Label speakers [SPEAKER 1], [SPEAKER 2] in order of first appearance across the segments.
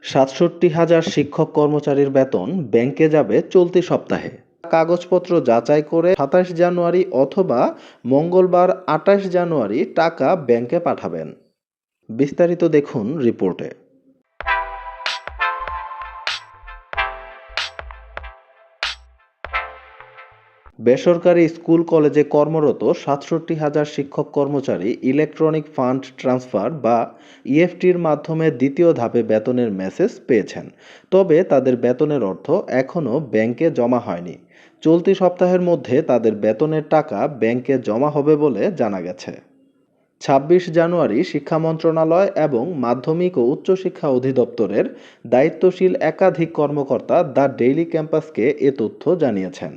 [SPEAKER 1] ৬৭,০০০ শিক্ষক কর্মচারীর বেতন ব্যাংকে যাবে চলতি সপ্তাহে। কাগজপত্র যাচাই করে ২৭ জানুয়ারি অথবা মঙ্গলবার ২৮ জানুয়ারি টাকা ব্যাংকে পাঠাবেন। বিস্তারিত দেখুন রিপোর্টে। বেসরকারি স্কুল কলেজে কর্মরত ৬৭,০০০ শিক্ষক কর্মচারী ইলেকট্রনিক ফান্ড ট্রান্সফার বা ইএফটির মাধ্যমে দ্বিতীয় ধাপে বেতনের মেসেজ পেয়েছেন। তবে তাদের বেতনের অর্থ এখনও ব্যাংকে জমা হয়নি। চলতি সপ্তাহের মধ্যে তাদের বেতনের টাকা ব্যাংকে জমা হবে বলে জানা গেছে। ২৬ জানুয়ারি শিক্ষা মন্ত্রণালয় এবং মাধ্যমিক ও উচ্চশিক্ষা অধিদপ্তরের দায়িত্বশীল একাধিক কর্মকর্তা দ্য ডেইলি ক্যাম্পাসকে এ তথ্য জানিয়েছেন।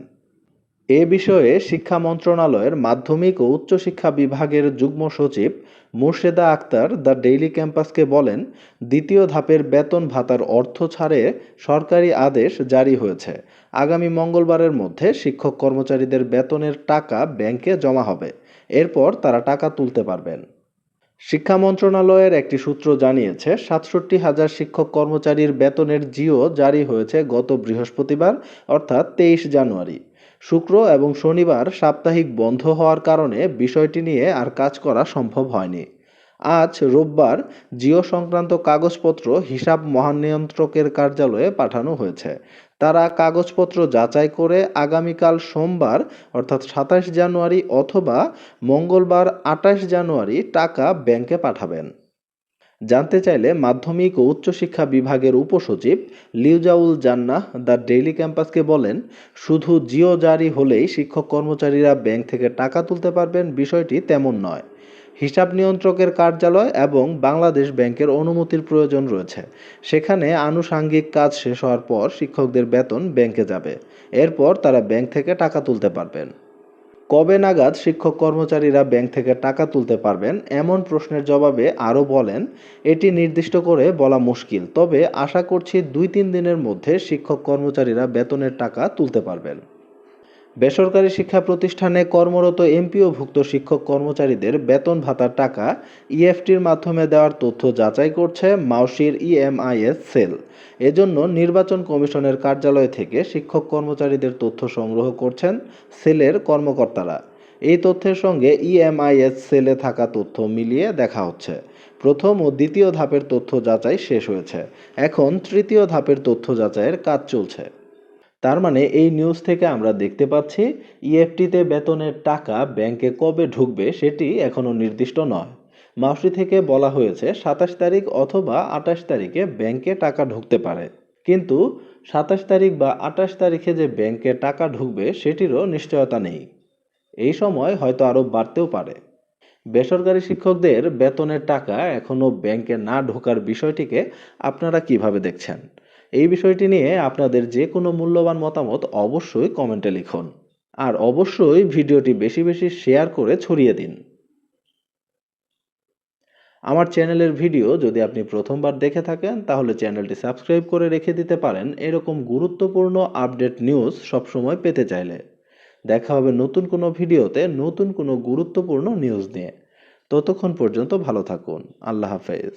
[SPEAKER 1] এ বিষয়ে শিক্ষা মন্ত্রণালয়ের মাধ্যমিক ও উচ্চশিক্ষা বিভাগের যুগ্ম সচিব মুর্শেদা আক্তার দ্য ডেইলি ক্যাম্পাসকে বলেন, দ্বিতীয় ধাপের বেতন ভাতার অর্থ ছাড়ে সরকারি আদেশ জারি হয়েছে। আগামী মঙ্গলবারের মধ্যে শিক্ষক কর্মচারীদের বেতনের টাকা ব্যাংকে জমা হবে। এরপর তারা টাকা তুলতে পারবেন। শিক্ষা মন্ত্রণালয়ের একটি সূত্র জানিয়েছে, ৬৭,০০০ শিক্ষক কর্মচারীর বেতনের জিও জারি হয়েছে গত বৃহস্পতিবার অর্থাৎ ২৩ জানুয়ারি। শুক্র এবং শনিবার সাপ্তাহিক বন্ধ হওয়ার কারণে বিষয়টি নিয়ে আর কাজ করা সম্ভব হয়নি। আজ রোববার জিও সংক্রান্ত কাগজপত্র হিসাব মহানিয়ন্ত্রকের কার্যালয়ে পাঠানো হয়েছে। তারা কাগজপত্র যাচাই করে আগামীকাল সোমবার অর্থাৎ ২৭ জানুয়ারি অথবা মঙ্গলবার ২৮ জানুয়ারি টাকা ব্যাংকে পাঠাবেন। জানতে চাইলে মাধ্যমিক ও উচ্চশিক্ষা বিভাগের উপসচিব লিউজাউল জান্নাহ দ্য ডেইলি ক্যাম্পাসকে বলেন, শুধু জিও জারি হলেই শিক্ষক কর্মচারীরা ব্যাংক থেকে টাকা তুলতে পারবেন বিষয়টি তেমন নয়। হিসাব নিয়ন্ত্রকের কার্যালয় এবং বাংলাদেশ ব্যাংকের অনুমতির প্রয়োজন রয়েছে। সেখানে আনুষাঙ্গিক কাজ শেষ হওয়ার পর শিক্ষকদের বেতন ব্যাংকে যাবে। এরপর তারা ব্যাংক থেকে টাকা তুলতে পারবেন। কবে নাগাদ শিক্ষক কর্মচারীরা ব্যাংক থেকে টাকা তুলতে পারবেন এমন প্রশ্নের জবাবে আরও বলেন, এটি নির্দিষ্ট করে বলা মুশকিল, তবে আশা করছি ২-৩ দিনের মধ্যে শিক্ষক কর্মচারীরা বেতনের টাকা তুলতে পারবেন। বেসরকারি শিক্ষা প্রতিষ্ঠানে কর্মরত এমপিওভুক্ত শিক্ষক কর্মচারীদের বেতন ভাতার টাকা ইএফটির মাধ্যমে দেওয়ার তথ্য যাচাই করছে মাউশির ইএমআইএস সেল। এজন্য নির্বাচন কমিশনের কার্যালয় থেকে শিক্ষক কর্মচারীদের তথ্য সংগ্রহ করছেন সেলের কর্মকর্তারা। এই তথ্যের সঙ্গে ইএমআইএস সেলে থাকা তথ্য মিলিয়ে দেখা হচ্ছে। প্রথম ও দ্বিতীয় ধাপের তথ্য যাচাই শেষ হয়েছে। এখন তৃতীয় ধাপের তথ্য যাচাইয়ের কাজ চলছে। তার মানে এই নিউজ থেকে আমরা দেখতে পাচ্ছি ইএফটিতে বেতনের টাকা ব্যাংকে কবে ঢুকবে সেটি এখনো নির্দিষ্ট নয়। মাউসি থেকে বলা হয়েছে ২৭ তারিখ অথবা ২৮ তারিখে ব্যাংকে টাকা ঢুকতে পারে। কিন্তু ২৭ তারিখ বা ২৮ তারিখে যে ব্যাংকে টাকা ঢুকবে সেটিরও নিশ্চয়তা নেই। এই সময় হয়তো আরও বাড়তেও পারে। বেসরকারি শিক্ষকদের বেতনের টাকা এখনো ব্যাংকে না ঢোকার বিষয়টিকে আপনারা কিভাবে দেখছেন? এই বিষয়টি নিয়ে আপনাদের যে কোনো মূল্যবান মতামত অবশ্যই কমেন্টে লিখুন। আর অবশ্যই ভিডিওটি বেশি বেশি শেয়ার করে ছড়িয়ে দিন। আমার চ্যানেলের ভিডিও যদি আপনি প্রথমবার দেখে থাকেন তাহলে চ্যানেলটি সাবস্ক্রাইব করে রেখে দিতে পারেন এরকম গুরুত্বপূর্ণ আপডেট নিউজ সবসময় পেতে চাইলে। দেখা হবে নতুন কোনো ভিডিওতে নতুন কোনো গুরুত্বপূর্ণ নিউজ নিয়ে। ততক্ষণ পর্যন্ত ভালো থাকুন। আল্লাহ হাফেজ।